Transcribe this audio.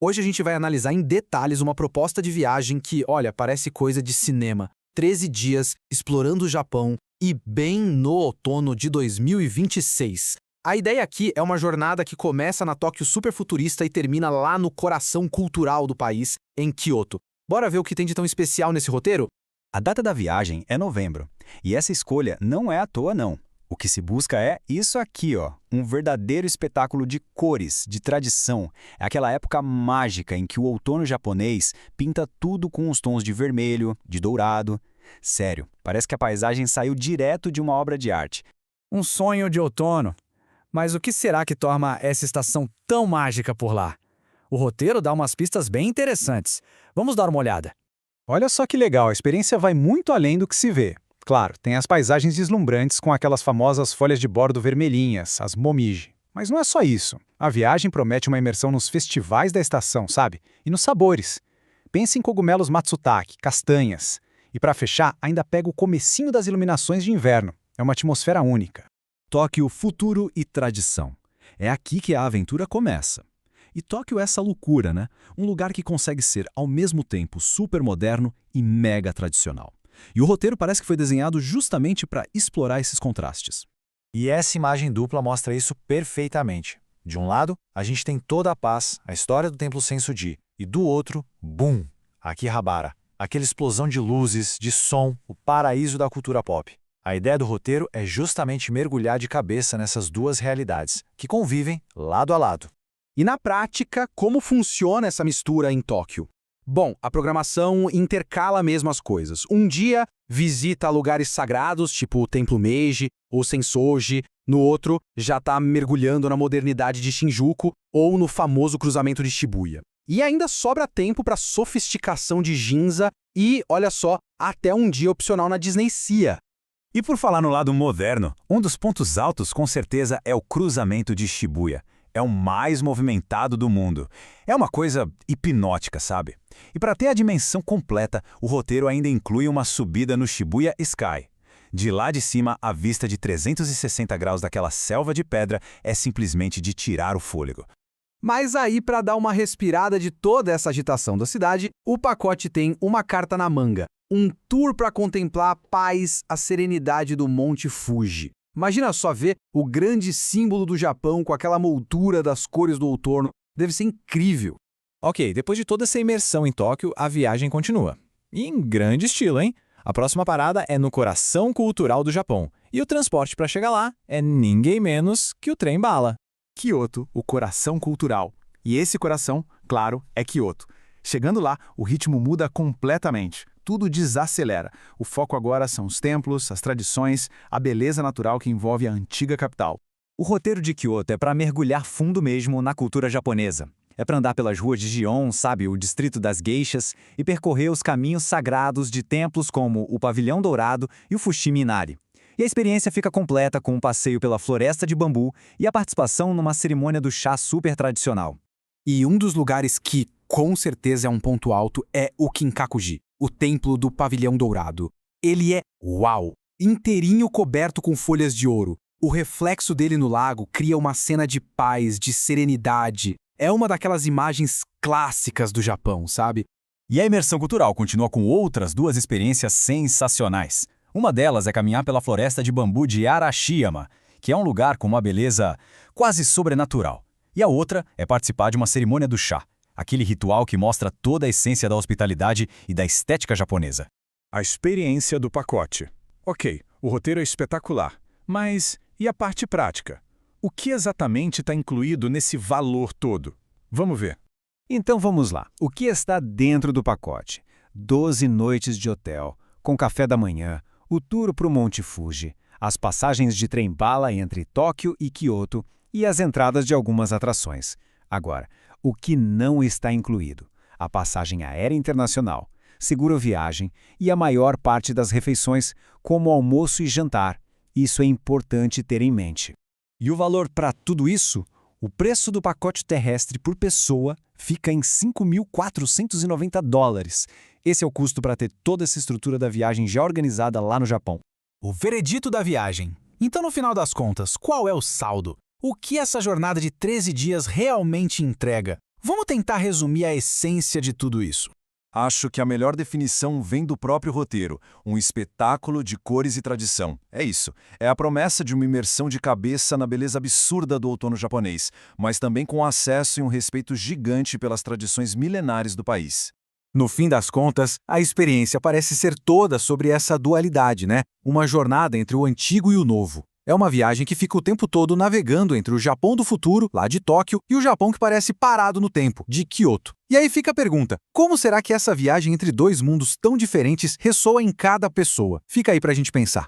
Hoje a gente vai analisar em detalhes uma proposta de viagem que, olha, parece coisa de cinema. 13 dias explorando o Japão e bem no outono de 2026. A ideia aqui é uma jornada que começa na Tóquio superfuturista e termina lá no coração cultural do país, em Kyoto. Bora ver o que tem de tão especial nesse roteiro? A data da viagem é novembro, e essa escolha não é à toa não. O que se busca é isso aqui, ó, um verdadeiro espetáculo de cores, de tradição. É aquela época mágica em que o outono japonês pinta tudo com os tons de vermelho, de dourado. Sério, parece que a paisagem saiu direto de uma obra de arte. Um sonho de outono. Mas o que será que torna essa estação tão mágica por lá? O roteiro dá umas pistas bem interessantes. Vamos dar uma olhada. Olha só que legal, a experiência vai muito além do que se vê. Claro, tem as paisagens deslumbrantes com aquelas famosas folhas de bordo vermelhinhas, as momiji. Mas não é só isso. A viagem promete uma imersão nos festivais da estação, sabe? E nos sabores. Pense em cogumelos matsutake, castanhas. E para fechar, ainda pega o comecinho das iluminações de inverno. É uma atmosfera única. Tóquio, futuro e tradição. É aqui que a aventura começa. E Tóquio é essa loucura, né? Um lugar que consegue ser, ao mesmo tempo, super moderno e mega tradicional. E o roteiro parece que foi desenhado justamente para explorar esses contrastes. E essa imagem dupla mostra isso perfeitamente. De um lado, a gente tem toda a paz, a história do Templo Sensoji, e do outro, BUM! Akihabara, aquela explosão de luzes, de som, o paraíso da cultura pop. A ideia do roteiro é justamente mergulhar de cabeça nessas duas realidades, que convivem lado a lado. E na prática, como funciona essa mistura em Tóquio? Bom, a programação intercala mesmo as coisas. Um dia visita lugares sagrados, tipo o Templo Meiji ou Sensoji. No outro, já está mergulhando na modernidade de Shinjuku ou no famoso cruzamento de Shibuya. E ainda sobra tempo para sofisticação de Ginza e, olha só, até um dia opcional na Disney Sea. E por falar no lado moderno, um dos pontos altos com certeza é o cruzamento de Shibuya. É o mais movimentado do mundo. É uma coisa hipnótica, sabe? E para ter a dimensão completa, o roteiro ainda inclui uma subida no Shibuya Sky. De lá de cima, a vista de 360 graus daquela selva de pedra é simplesmente de tirar o fôlego. Mas aí, para dar uma respirada de toda essa agitação da cidade, o pacote tem uma carta na manga. Um tour para contemplar a paz, a serenidade do Monte Fuji. Imagina só ver o grande símbolo do Japão com aquela moldura das cores do outono. Deve ser incrível. Ok, depois de toda essa imersão em Tóquio, a viagem continua. E em grande estilo, hein? A próxima parada é no coração cultural do Japão. E o transporte para chegar lá é ninguém menos que o trem-bala. Kyoto, o coração cultural. E esse coração, claro, é Kyoto. Chegando lá, o ritmo muda completamente. Tudo desacelera. O foco agora são os templos, as tradições, a beleza natural que envolve a antiga capital. O roteiro de Kyoto é para mergulhar fundo mesmo na cultura japonesa. É para andar pelas ruas de Gion, sabe, o distrito das geishas, e percorrer os caminhos sagrados de templos como o Pavilhão Dourado e o Fushimi Inari. E a experiência fica completa com um passeio pela floresta de bambu e a participação numa cerimônia do chá super tradicional. E um dos lugares que, com certeza, é um ponto alto é o Kinkakuji, o templo do Pavilhão Dourado. Ele é uau! Inteirinho coberto com folhas de ouro. O reflexo dele no lago cria uma cena de paz, de serenidade. É uma daquelas imagens clássicas do Japão, sabe? E a imersão cultural continua com outras duas experiências sensacionais. Uma delas é caminhar pela floresta de bambu de Arashiyama, que é um lugar com uma beleza quase sobrenatural. E a outra é participar de uma cerimônia do chá, aquele ritual que mostra toda a essência da hospitalidade e da estética japonesa. A experiência do pacote. Ok, o roteiro é espetacular, mas e a parte prática? O que exatamente está incluído nesse valor todo? Vamos ver. Então vamos lá. O que está dentro do pacote? 12 noites de hotel, com café da manhã, o tour para o Monte Fuji, as passagens de trem-bala entre Tóquio e Kyoto e as entradas de algumas atrações. Agora, o que não está incluído? A passagem aérea internacional, seguro-viagem e a maior parte das refeições, como almoço e jantar. Isso é importante ter em mente. E o valor para tudo isso? O preço do pacote terrestre por pessoa fica em $5.490. Esse é o custo para ter toda essa estrutura da viagem já organizada lá no Japão. O veredito da viagem. Então, no final das contas, qual é o saldo? O que essa jornada de 13 dias realmente entrega? Vamos tentar resumir a essência de tudo isso. Acho que a melhor definição vem do próprio roteiro, um espetáculo de cores e tradição. É isso. É a promessa de uma imersão de cabeça na beleza absurda do outono japonês, mas também com acesso e um respeito gigante pelas tradições milenares do país. No fim das contas, a experiência parece ser toda sobre essa dualidade, né? Uma jornada entre o antigo e o novo. É uma viagem que fica o tempo todo navegando entre o Japão do futuro, lá de Tóquio, e o Japão que parece parado no tempo, de Kyoto. E aí fica a pergunta, como será que essa viagem entre dois mundos tão diferentes ressoa em cada pessoa? Fica aí pra gente pensar.